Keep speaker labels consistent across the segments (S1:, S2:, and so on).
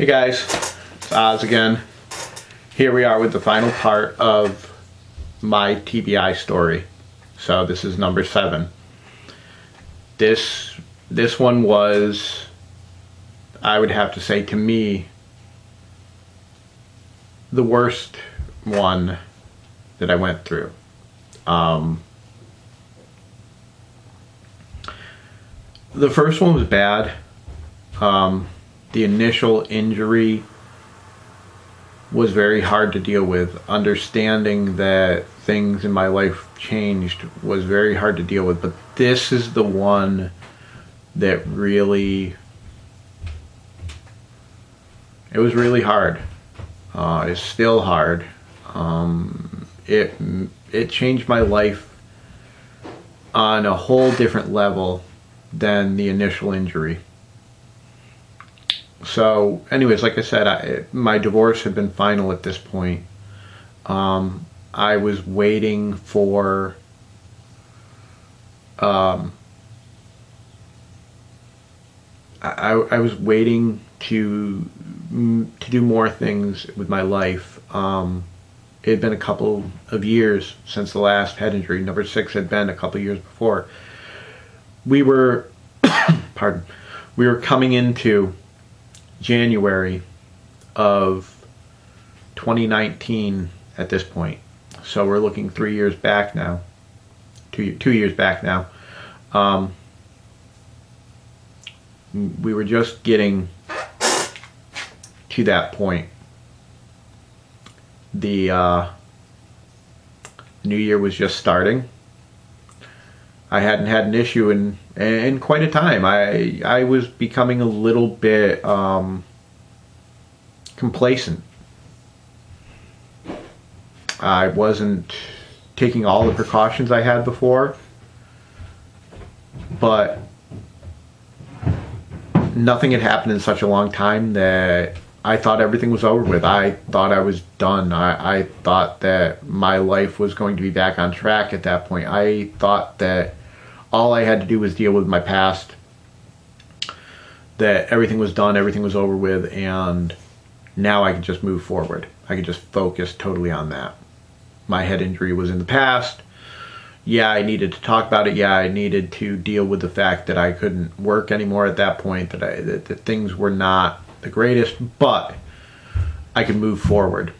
S1: Hey guys, it's Oz again. Here we are with the final part of my TBI story. So this is number 7. This one was, I would have to say, to me, the worst one that I went through. The first one was bad. The initial injury was very hard to deal with. Understanding that things in my life changed was very hard to deal with. But this is the one that really, it was really hard. It's still hard. It changed my life on a whole different level than the initial injury. So anyways, like I said, my divorce had been final at this point. I was waiting for I was waiting to do more things with my life. It had been a couple of years since the last head injury. Number 6 had been a couple of years before. We were we were coming into January of 2019 at this point. So we're looking 3 years back now. 2 years back now. We were just getting to that point. The new year was just starting. I hadn't had an issue in quite a time. I was becoming a little bit complacent. I wasn't taking all the precautions I had before, but nothing had happened in such a long time that I thought everything was over with. I thought I was done. I thought that my life was going to be back on track at that point. I thought that all I had to do was deal with my past, that everything was done, everything was over with, and now I could just move forward. I could just focus totally on that. My head injury was in the past. Yeah, I needed to talk about it. Yeah, I needed to deal with the fact that I couldn't work anymore at that point, that things were not the greatest, but I could move forward.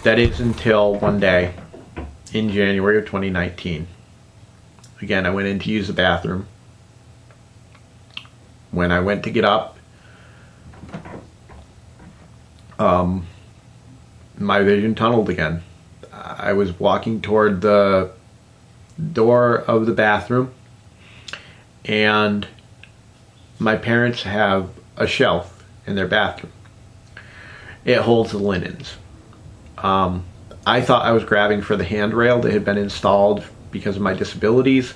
S1: That is until one day in January of 2019. Again, I went in to use the bathroom. When I went to get up, my vision tunneled again. I was walking toward the door of the bathroom, and my parents have a shelf in their bathroom. It holds the linens. I thought I was grabbing for the handrail that had been installed because of my disabilities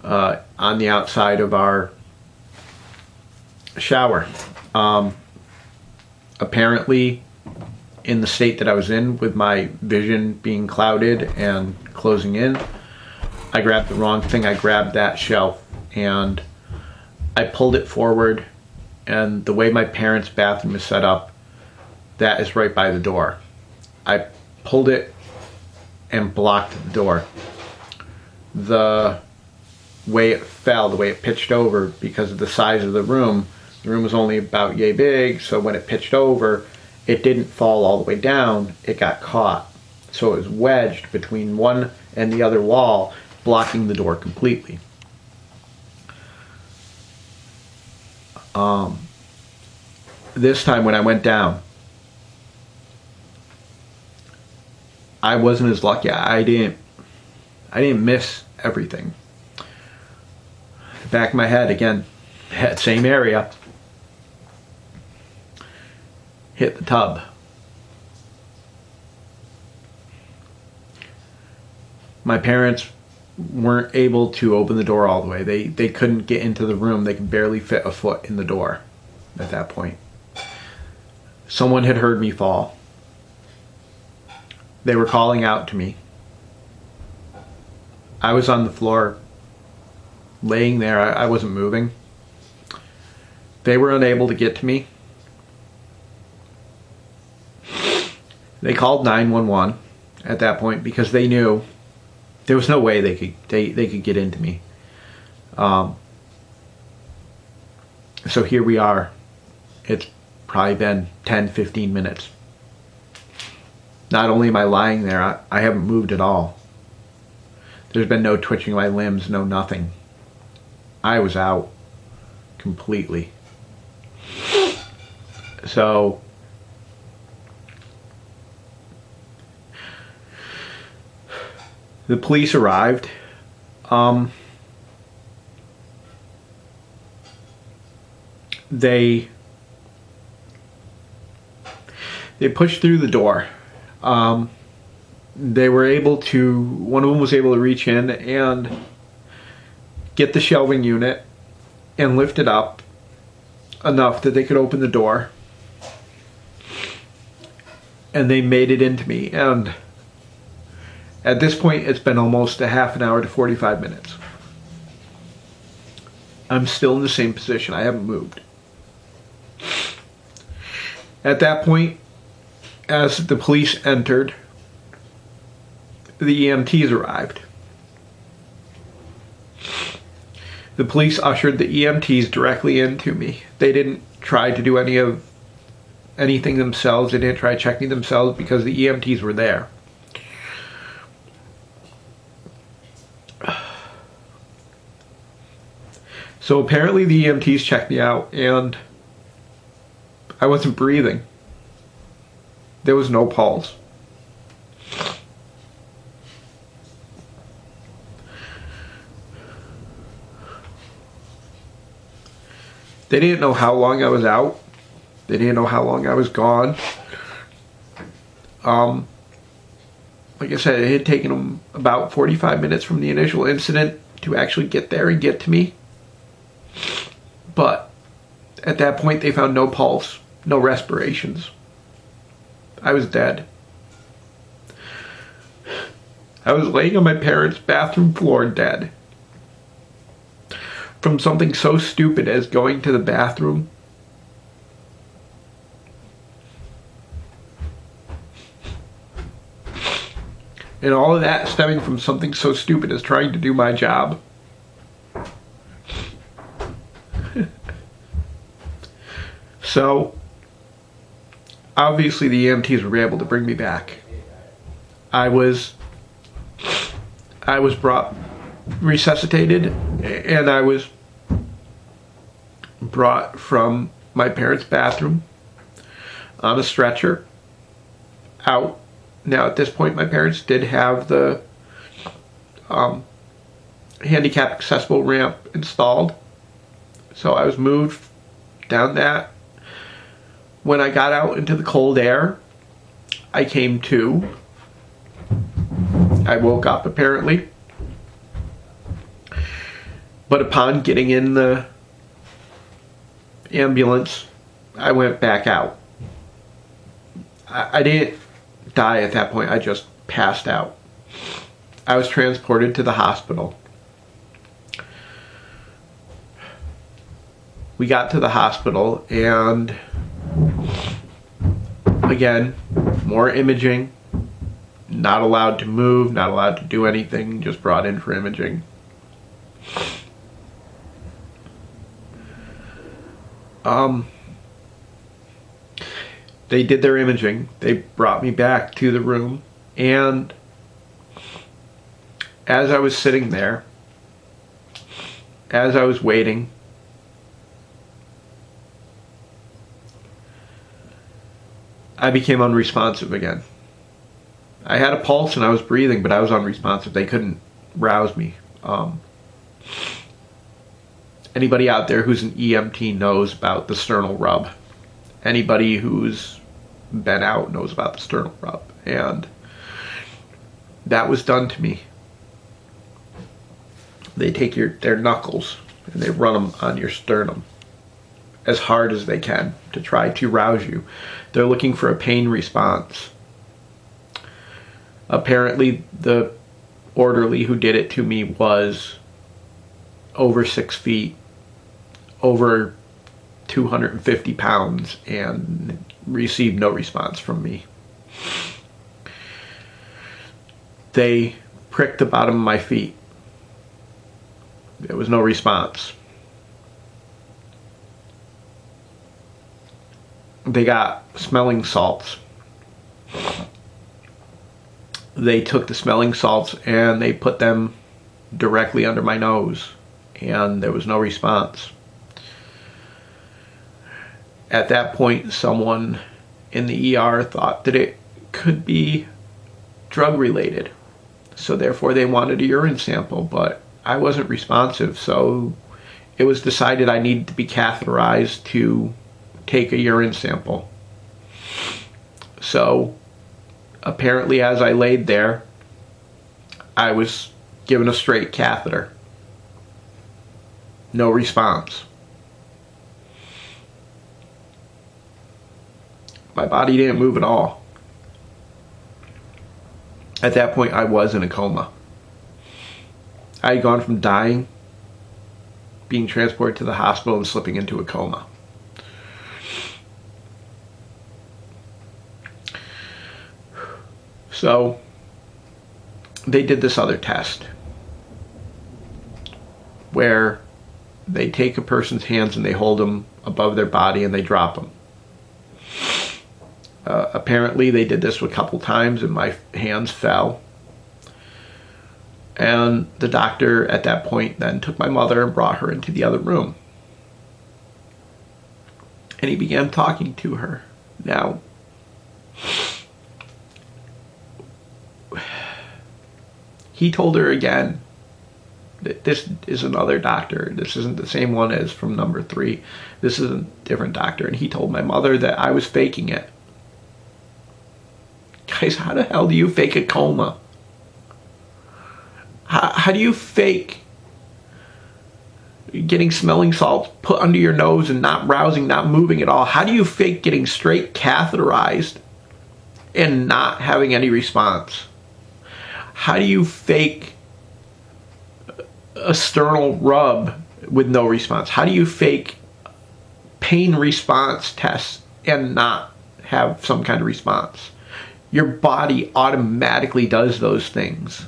S1: on the outside of our shower. Apparently, in the state that I was in, with my vision being clouded and closing in, I grabbed the wrong thing. I grabbed that shelf and I pulled it forward, and the way my parents' bathroom is set up, that is right by the door. I pulled it and blocked the door. The way it fell, the way it pitched over, because of the size of the room was only about yay big, so when it pitched over, it didn't fall all the way down, it got caught. So it was wedged between one and the other wall, blocking the door completely. This time when I went down, I wasn't as lucky. I didn't miss everything. The back of my head, again, that same area, hit the tub. My parents weren't able to open the door all the way. They couldn't get into the room. They could barely fit a foot in the door at that point. Someone had heard me fall. They were calling out to me. I was on the floor laying there. I wasn't moving. They were unable to get to me. They called 911 at that point because they knew there was no way they could get into me. So here we are. It's probably been 10-15 minutes. Not only am I lying there, I haven't moved at all. There's been no twitching of my limbs, no nothing. I was out completely. So the police arrived. They pushed through the door. They were able to, one of them was able to reach in and get the shelving unit and lift it up enough that they could open the door. And they made it into me. And at this point, it's been almost a half an hour to 45 minutes. I'm still in the same position. I haven't moved. At that point, as the police entered, the EMTs arrived. The police ushered the EMTs directly into me. They didn't try to do anything themselves. They didn't try checking themselves because the EMTs were there. So apparently the EMTs checked me out and I wasn't breathing. There was no pulse. They didn't know how long I was out. They didn't know how long I was gone. Like I said, it had taken them about 45 minutes from the initial incident to actually get there and get to me. But at that point, they found no pulse, no respirations. I was dead. I was laying on my parents' bathroom floor dead. From something so stupid as going to the bathroom. And all of that stemming from something so stupid as trying to do my job. So, obviously the EMTs were able to bring me back. I was brought, resuscitated, and I was brought from my parents' bathroom on a stretcher out. Now at this point my parents did have the handicap accessible ramp installed, so I was moved down that. When I got out into the cold air, I came to. I woke up apparently. But upon getting in the ambulance, I went back out. I didn't die at that point, I just passed out. I was transported to the hospital. We got to the hospital and again, more imaging, not allowed to move, not allowed to do anything, just brought in for imaging. They did their imaging. They brought me back to the room, and as I was sitting there, as I was waiting, I became unresponsive again. I had a pulse and I was breathing, but I was unresponsive. They couldn't rouse me. Anybody out there who's an EMT knows about the sternal rub. Anybody who's been out knows about the sternal rub. And that was done to me. They take their knuckles and they run them on your sternum as hard as they can to try to rouse you. They're looking for a pain response. Apparently the orderly who did it to me was over 6 feet, over 250 pounds and received no response from me. They pricked the bottom of my feet. There was no response. They got smelling salts. They took the smelling salts and they put them directly under my nose, and there was no response. At that point, someone in the ER thought that it could be drug related. So therefore they wanted a urine sample, but I wasn't responsive. So it was decided I needed to be catheterized to take a urine sample. So apparently as I laid there, I was given a straight catheter. No response. My body didn't move at all. At that point, I was in a coma. I had gone from dying, being transported to the hospital, and slipping into a coma. So they did this other test where they take a person's hands and they hold them above their body and they drop them. Apparently they did this a couple times and my hands fell. And the doctor at that point then took my mother and brought her into the other room. And he began talking to her. Now, he told her again that this is another doctor. This isn't the same one as from number 3. This is a different doctor. And he told my mother that I was faking it. Guys, how the hell do you fake a coma? How do you fake getting smelling salts put under your nose and not rousing, not moving at all? How do you fake getting straight catheterized and not having any response? How do you fake a sternal rub with no response? How do you fake pain response tests and not have some kind of response? Your body automatically does those things.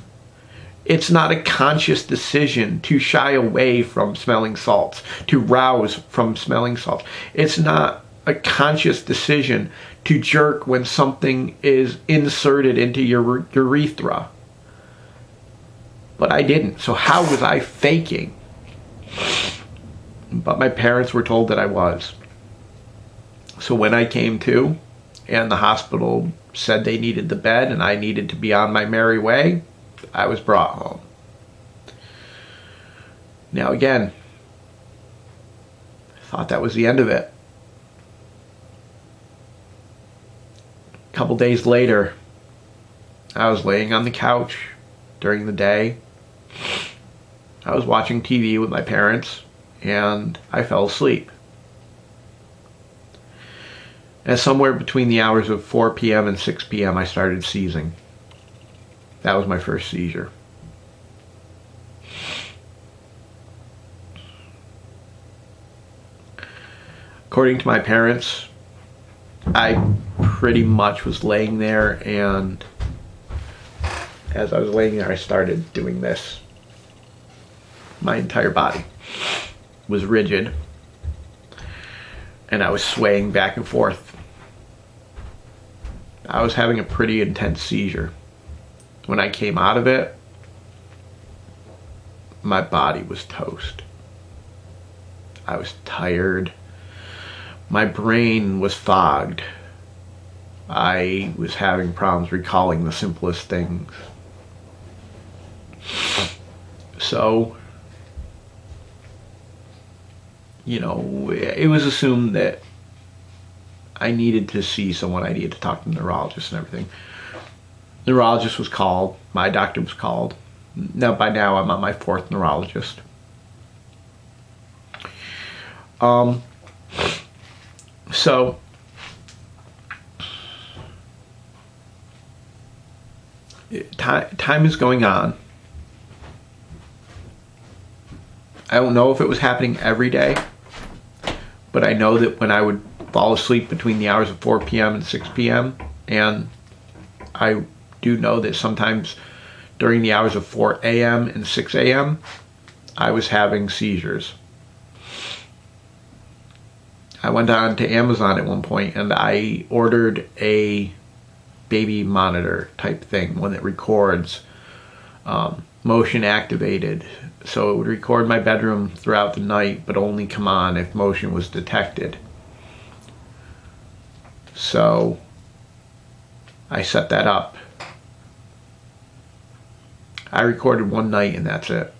S1: It's not a conscious decision to shy away from smelling salts, to rouse from smelling salts. It's not a conscious decision to jerk when something is inserted into your urethra. But I didn't. So how was I faking? But my parents were told that I was. So when I came to, and the hospital said they needed the bed and I needed to be on my merry way, I was brought home. Now again, I thought that was the end of it. A couple days later, I was laying on the couch during the day. I was watching TV with my parents and I fell asleep. And somewhere between the hours of 4 p.m. and 6 p.m. I started seizing. That was my first seizure. According to my parents, I pretty much was laying there, and as I was laying there, I started doing this. My entire body was rigid, and I was swaying back and forth. I was having a pretty intense seizure. When I came out of it, my body was toast. I was tired. My brain was fogged. I was having problems recalling the simplest things. So, it was assumed that I needed to see someone. I needed to talk to the neurologist and everything. The neurologist was called. My doctor was called. Now, by now, I'm on my 4th neurologist. So, time is going on. I don't know if it was happening every day, but I know that when I would fall asleep between the hours of 4 p.m. and 6 p.m., and I do know that sometimes during the hours of 4 a.m. and 6 a.m., I was having seizures. I went on to Amazon at one point and I ordered a baby monitor type thing, one that records motion activated. So it would record my bedroom throughout the night, but only come on if motion was detected. So I set that up. I recorded one night and that's it.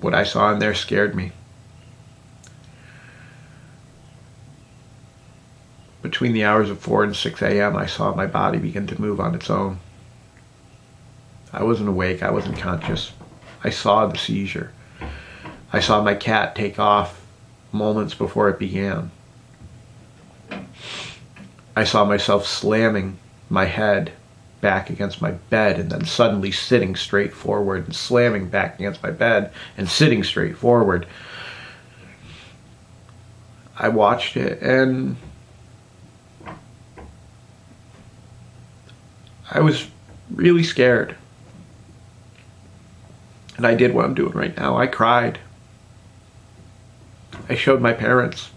S1: What I saw in there scared me. Between the hours of 4 and 6 a.m., I saw my body begin to move on its own. I wasn't awake. I wasn't conscious. I saw the seizure. I saw my cat take off moments before it began. I saw myself slamming my head back against my bed and then suddenly sitting straight forward and slamming back against my bed and sitting straight forward. I watched it and I was really scared. And I did what I'm doing right now. I cried. I showed my parents.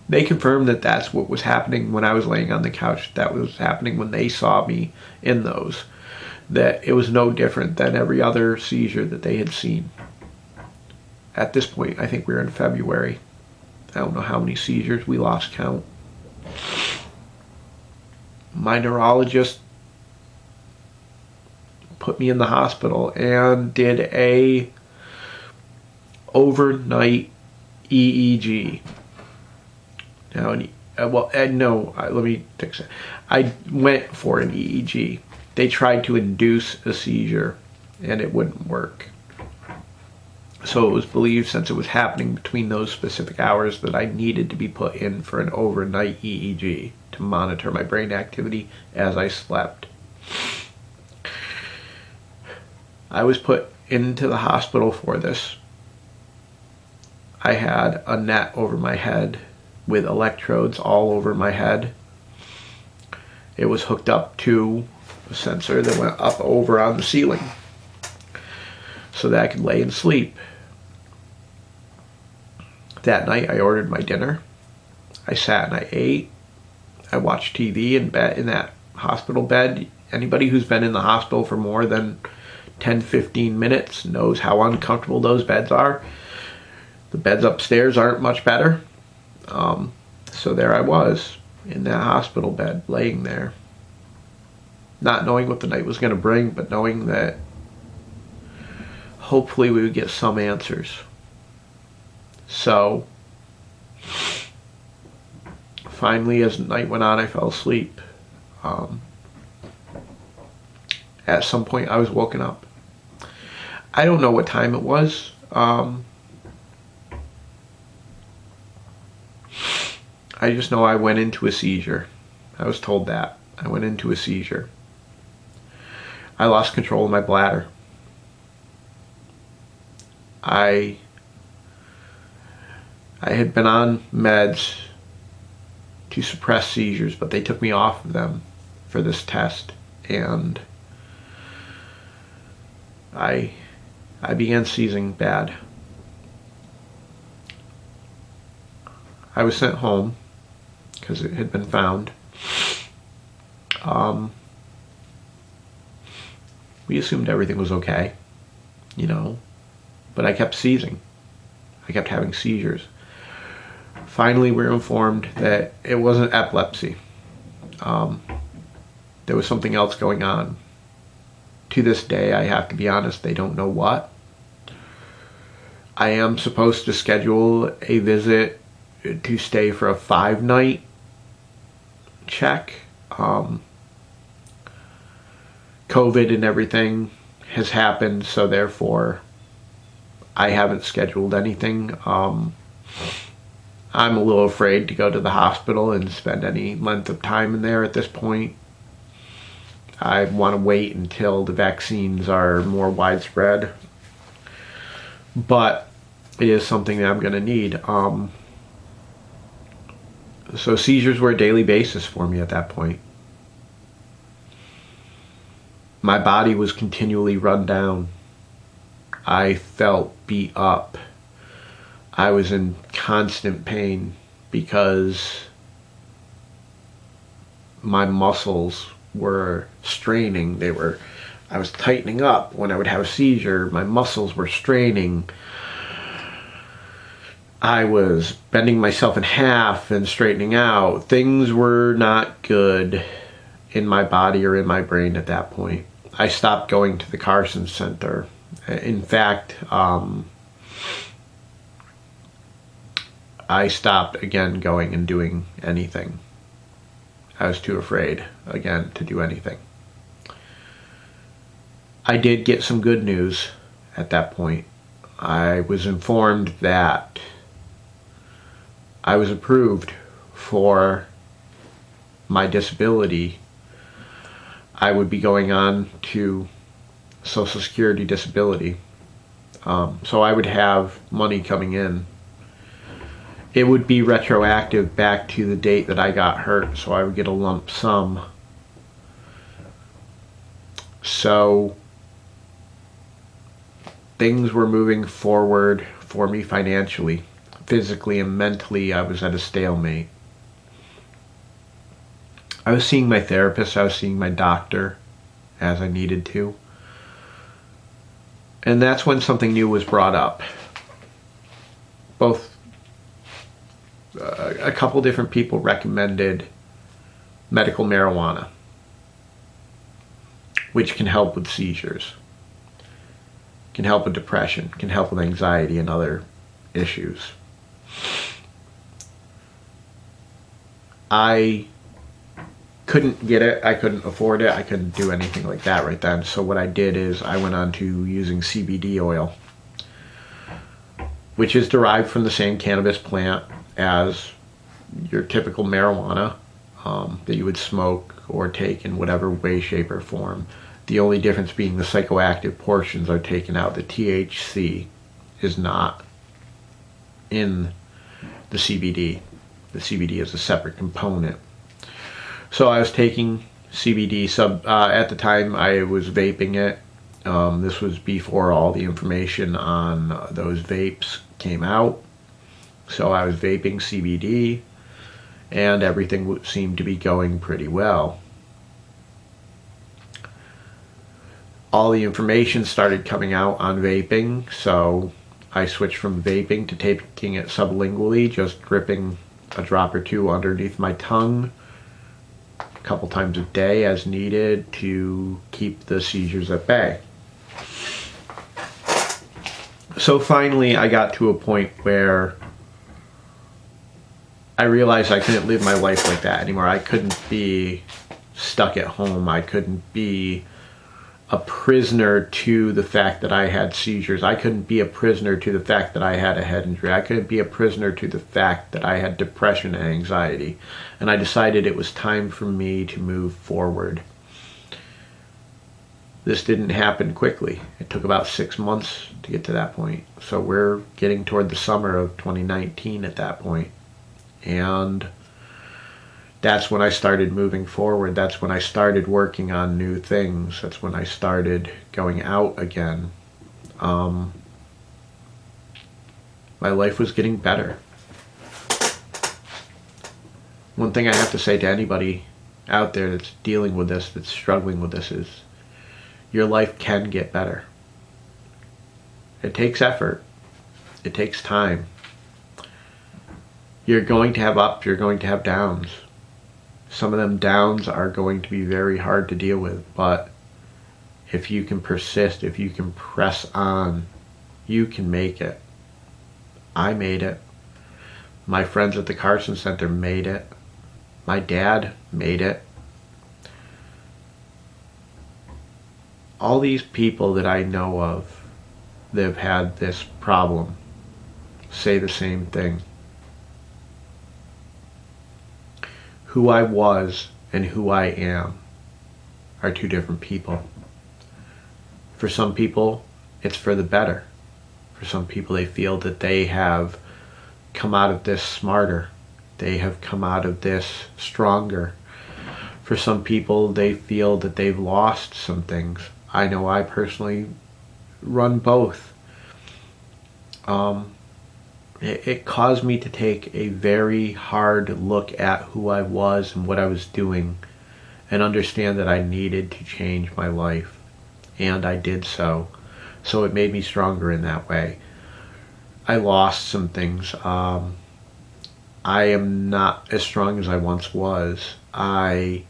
S1: They confirmed that that's what was happening when I was laying on the couch. That was happening when they saw me in those. That it was no different than every other seizure that they had seen. At this point, I think we're in February. I don't know how many seizures. We lost count. My neurologist put me in the hospital and did a overnight EEG. Now, let me fix it. I went for an EEG. They tried to induce a seizure, and it wouldn't work. So it was believed, since it was happening between those specific hours, that I needed to be put in for an overnight EEG to monitor my brain activity as I slept. I was put into the hospital for this. I had a net over my head with electrodes all over my head. It was hooked up to a sensor that went up over on the ceiling so that I could lay and sleep. That night I ordered my dinner. I sat and I ate. I watched TV in bed, in that hospital bed. Anybody who's been in the hospital for more than 10-15 minutes knows how uncomfortable those beds are. The beds upstairs aren't much better. So there I was in that hospital bed, laying there, not knowing what the night was going to bring, but knowing that hopefully we would get some answers. So finally, as the night went on, I fell asleep. At some point I was woken up. I don't know what time it was. I just know I went into a seizure. I was told that. I went into a seizure. I lost control of my bladder. I had been on meds to suppress seizures, but they took me off of them for this test, and I began seizing bad. I was sent home because it had been found. We assumed everything was okay, but I kept seizing. I kept having seizures. Finally, we were informed that it wasn't epilepsy. There was something else going on. To this day, I have to be honest, they don't know what. I am supposed to schedule a visit to stay for a 5-night check. COVID and everything has happened, so therefore I haven't scheduled anything. I'm a little afraid to go to the hospital and spend any length of time in there at this point. I want to wait until the vaccines are more widespread. But it is something that I'm going to need. So seizures were a daily basis for me at that point. My body was continually run down. I felt beat up. I was in constant pain because my muscles were straining. I was tightening up when I would have a seizure. My muscles were straining. I was bending myself in half and straightening out. Things were not good in my body or in my brain at that point. I stopped going to the Carson Center. In fact, I stopped again going and doing anything. I was too afraid again to do anything. I did get some good news at that point. I was informed that I was approved for my disability. I would be going on to Social Security disability. So I would have money coming in. It would be retroactive back to the date that I got hurt, so I would get a lump sum. So things were moving forward for me financially. Physically and mentally, I was at a stalemate. I was seeing my therapist, I was seeing my doctor as I needed to. And that's when something new was brought up. A couple different people recommended medical marijuana, which can help with seizures, can help with depression, can help with anxiety and other issues. I couldn't get it, I couldn't afford it, I couldn't do anything like that right then. So what I did is I went on to using CBD oil, which is derived from the same cannabis plant as your typical marijuana that you would smoke or take in whatever way, shape, or form. The only difference being the psychoactive portions are taken out. The THC is not in the CBD. The CBD is a separate component. So I was taking CBD at the time I was vaping it. This was before all the information on those vapes came out. So I was vaping CBD and everything seemed to be going pretty well. All the information started coming out on vaping, so I switched from vaping to taking it sublingually, just dripping a drop or two underneath my tongue a couple times a day as needed to keep the seizures at bay. So finally I got to a point where I realized I couldn't live my life like that anymore. I couldn't be stuck at home. I couldn't be a prisoner to the fact that I had seizures. I couldn't be a prisoner to the fact that I had a head injury. I couldn't be a prisoner to the fact that I had depression and anxiety. And I decided it was time for me to move forward. This didn't happen quickly. It took about 6 months to get to that point. So we're getting toward the summer of 2019 at that point. And that's when I started moving forward. That's when I started working on new things. That's when I started going out again. My life was getting better. One thing I have to say to anybody out there that's dealing with this, that's struggling with this, is your life can get better. It takes effort. It takes time. You're going to have ups, you're going to have downs. Some of them downs are going to be very hard to deal with, but if you can persist, if you can press on, you can make it. I made it. My friends at the Carson Center made it. My dad made it. All these people that I know of that have had this problem say the same thing. Who I was and who I am are two different people. For some people, it's for the better. For some people, they feel that they have come out of this smarter. They have come out of this stronger. For some people, they feel that they've lost some things. I know I personally run both. It caused me to take a very hard look at who I was and what I was doing, and understand that I needed to change my life. And I did so. So it made me stronger in that way. I lost some things. I am not as strong as I once was. I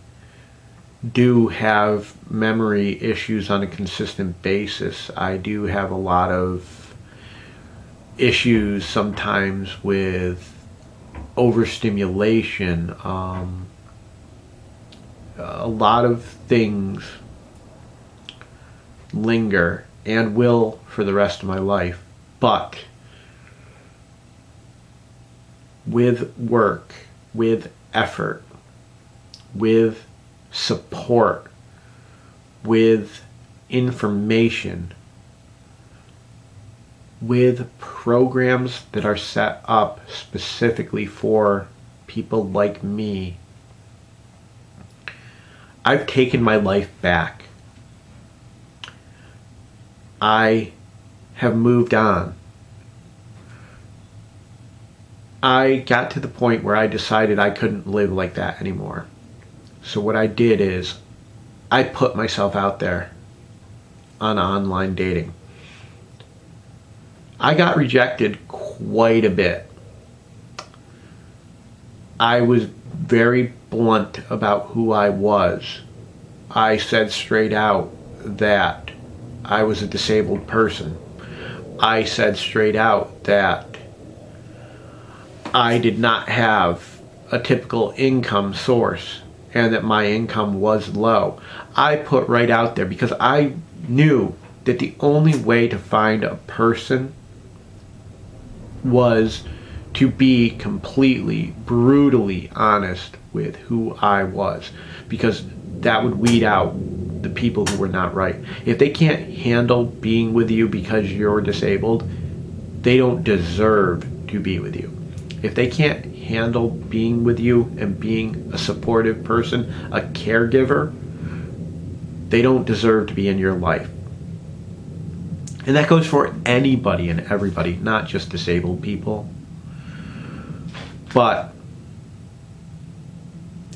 S1: do have memory issues on a consistent basis. I do have a lot of issues sometimes with overstimulation. A lot of things linger and will for the rest of my life. But with work, with effort, with support, with information, with programs that are set up specifically for people like me, I've taken my life back. I have moved on. I got to the point where I decided I couldn't live like that anymore. So what I did is I put myself out there on online dating. I got rejected quite a bit. I was very blunt about who I was. I said straight out that I was a disabled person. I said straight out that I did not have a typical income source and that my income was low. I put right out there because I knew that the only way to find a person was to be completely, brutally honest with who I was, because that would weed out the people who were not right. If they can't handle being with you because you're disabled, they don't deserve to be with you. If they can't handle being with you and being a supportive person, a caregiver, they don't deserve to be in your life. And that goes for anybody and everybody, not just disabled people. But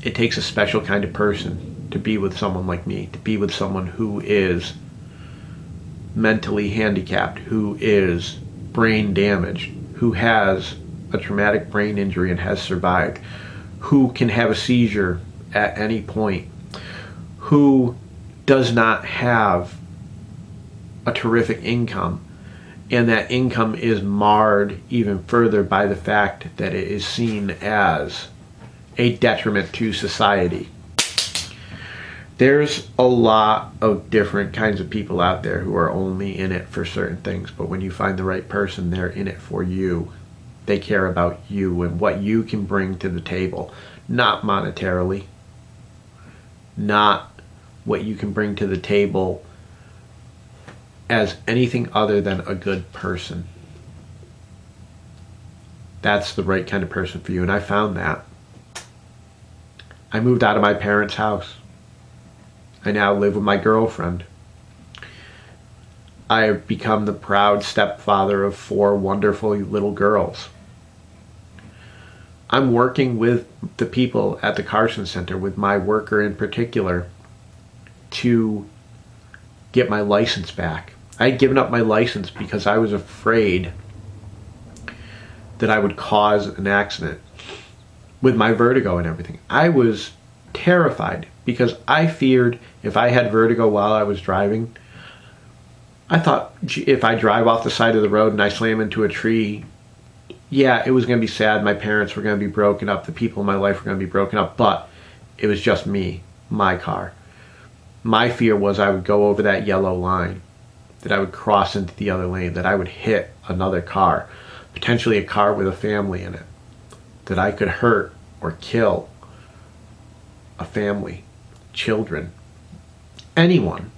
S1: it takes a special kind of person to be with someone like me, to be with someone who is mentally handicapped, who is brain damaged, who has a traumatic brain injury and has survived, who can have a seizure at any point, who does not have a terrific income, and that income is marred even further by the fact that it is seen as a detriment to society. There's a lot of different kinds of people out there who are only in it for certain things, but when you find the right person, they're in it for you. They care about you and what you can bring to the table, not monetarily, not what you can bring to the table as anything other than a good person. That's the right kind of person for you, and I found that. I moved out of my parents' house. I now live with my girlfriend. I have become the proud stepfather of 4 wonderful little girls. I'm working with the people at the Carson Center, with my worker in particular, to get my license back. I had given up my license because I was afraid that I would cause an accident with my vertigo and everything. I was terrified because I feared if I had vertigo while I was driving, I thought, if I drive off the side of the road and I slam into a tree, yeah, it was going to be sad. My parents were going to be broken up. The people in my life were going to be broken up. But it was just me, my car. My fear was I would go over that yellow line, that I would cross into the other lane, that I would hit another car, potentially a car with a family in it, that I could hurt or kill a family, children, anyone.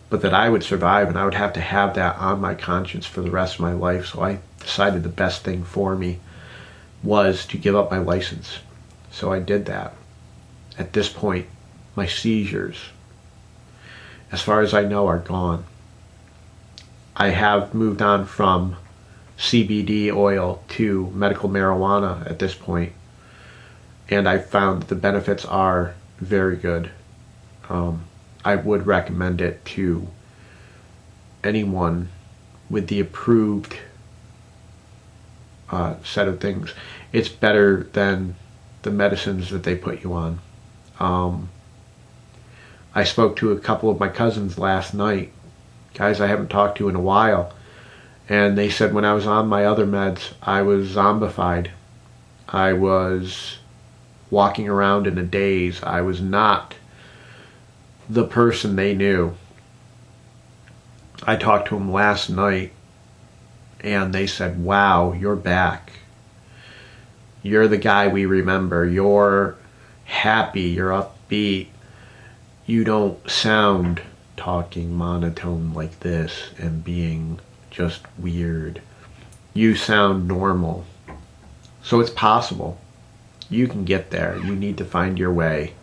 S1: but that I would survive, and I would have to have that on my conscience for the rest of my life. So I decided the best thing for me was to give up my license. So I did that. At this point, my seizures, as far as I know, are gone. I have moved on from CBD oil to medical marijuana at this point, and I found that the benefits are very good. I would recommend it to anyone with the approved set of things. It's better than the medicines that they put you on. I spoke to a couple of my cousins last night, guys I haven't talked to in a while, and they said when I was on my other meds, I was zombified. I was walking around in a daze. I was not the person they knew. I talked to them last night, and they said, wow, you're back. You're the guy we remember. You're happy. You're upbeat. You don't sound talking monotone like this and being just weird. You sound normal. So it's possible. You can get there. You need to find your way.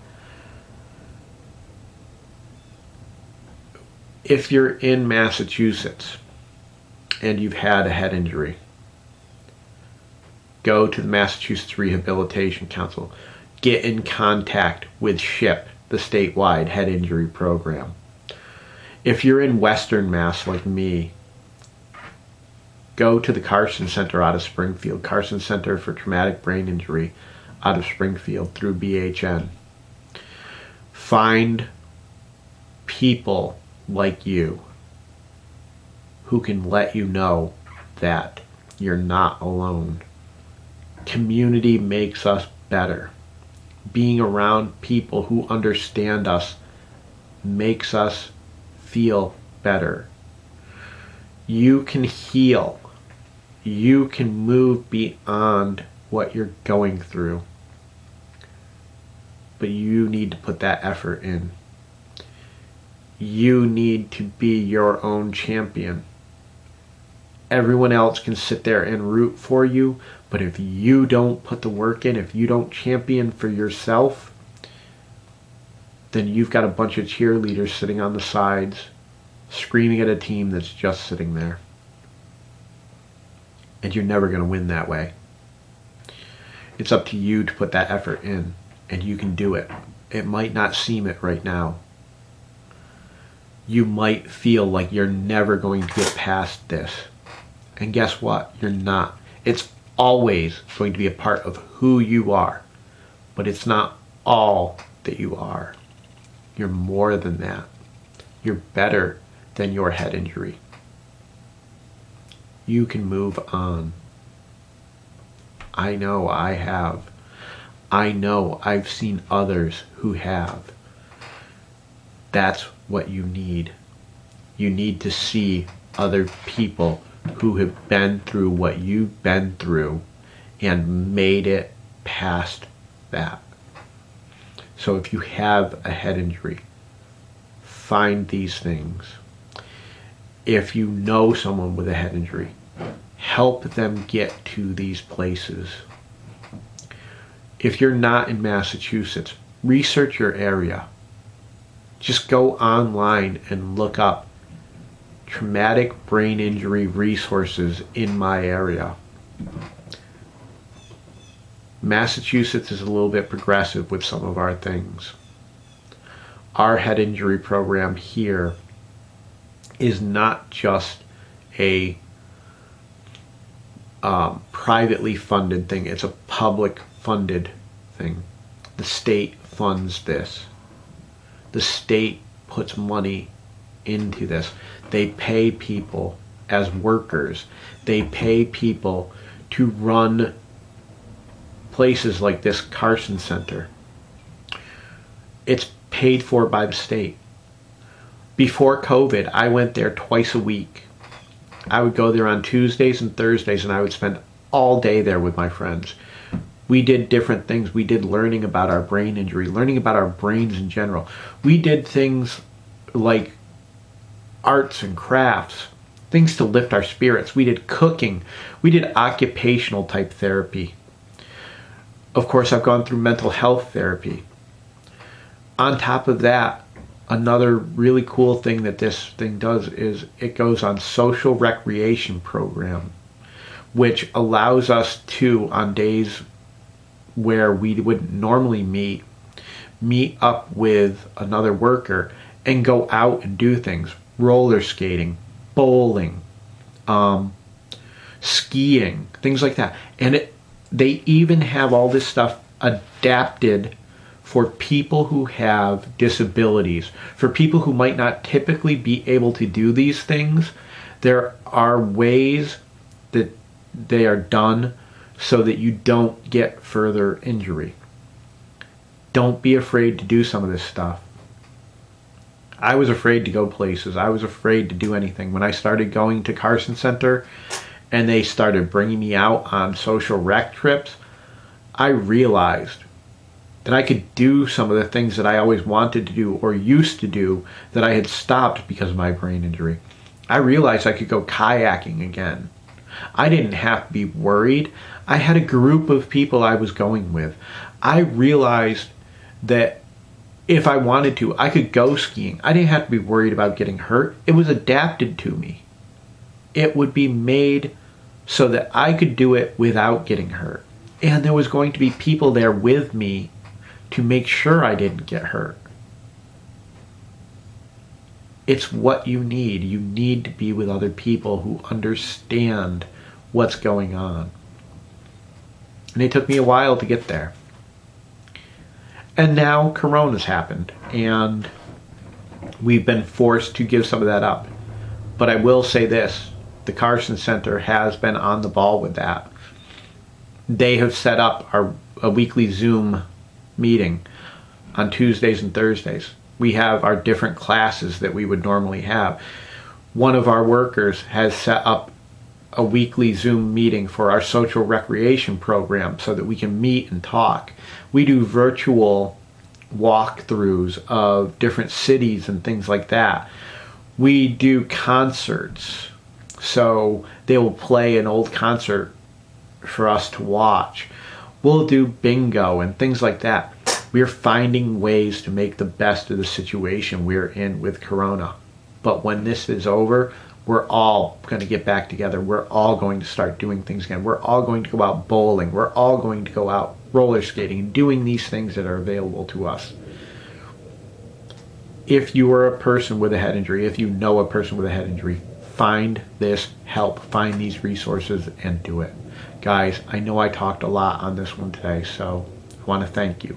S1: If you're in Massachusetts and you've had a head injury, go to the Massachusetts Rehabilitation Council. Get in contact with SHIP, the statewide head injury program. If you're in Western Mass like me, go to the Carson Center out of Springfield, Carson Center for Traumatic Brain Injury out of Springfield through BHN. Find people like you who can let you know that you're not alone. Community makes us better. Being around people who understand us makes us feel better. You can heal. You can move beyond what you're going through. But you need to put that effort in. You need to be your own champion. Everyone else can sit there and root for you, but if you don't put the work in, if you don't champion for yourself, then you've got a bunch of cheerleaders sitting on the sides, screaming at a team that's just sitting there. And you're never going to win that way. It's up to you to put that effort in, and you can do it. It might not seem it right now. You might feel like you're never going to get past this. And guess what? You're not. It's always going to be a part of who you are. But it's not all that you are. You're more than that. You're better than your head injury. You can move on. I know I have. I know I've seen others who have. That's what you need. You need to see other people who have been through what you've been through and made it past that. So if you have a head injury, find these things. If you know someone with a head injury, help them get to these places. If you're not in Massachusetts, research your area. Just go online and look up traumatic brain injury resources in my area. Massachusetts is a little bit progressive with some of our things. Our head injury program here is not just a privately funded thing. It's a public funded thing. The state funds this. The state puts money into this. They pay people as workers. They pay people to run places like this Carson Center. It's paid for by the state. Before COVID, I went there twice a week. I would go there on Tuesdays and Thursdays, and I would spend all day there with my friends. We did different things. We did learning about our brain injury, learning about our brains in general. We did things like arts and crafts, things to lift our spirits. We did cooking. We did occupational type therapy. Of course, I've gone through mental health therapy. On top of that, another really cool thing that this thing does is it goes on social recreation program, which allows us to, on days where we wouldn't normally meet up with another worker and go out and do things. Roller skating, bowling, skiing, things like that. And they even have all this stuff adapted for people who have disabilities. For people who might not typically be able to do these things, there are ways that they are done so that you don't get further injury. Don't be afraid to do some of this stuff. I was afraid to go places. I was afraid to do anything. When I started going to Carson Center and they started bringing me out on social rec trips, I realized that I could do some of the things that I always wanted to do or used to do that I had stopped because of my brain injury. I realized I could go kayaking again. I didn't have to be worried. I had a group of people I was going with. I realized that if I wanted to, I could go skiing. I didn't have to be worried about getting hurt. It was adapted to me. It would be made so that I could do it without getting hurt. And there was going to be people there with me to make sure I didn't get hurt. It's what you need. You need to be with other people who understand what's going on. And it took me a while to get there. And now Corona's happened, and we've been forced to give some of that up. But I will say this, the Carson Center has been on the ball with that. They have set up a weekly Zoom meeting on Tuesdays and Thursdays. We have our different classes that we would normally have. One of our workers has set up a weekly Zoom meeting for our social recreation program so that we can meet and talk. We do virtual walkthroughs of different cities and things like that. We do concerts. So they will play an old concert for us to watch. We'll do bingo and things like that. We're finding ways to make the best of the situation we're in with Corona. But when this is over, we're all going to get back together. We're all going to start doing things again. We're all going to go out bowling. We're all going to go out roller skating, doing these things that are available to us. If you are a person with a head injury, if you know a person with a head injury, find this help. Find these resources and do it. Guys, I know I talked a lot on this one today, so I want to thank you.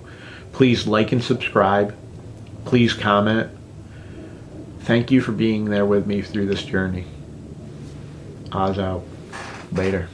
S1: Please like and subscribe. Please comment. Thank you for being there with me through this journey. Oz out. Later.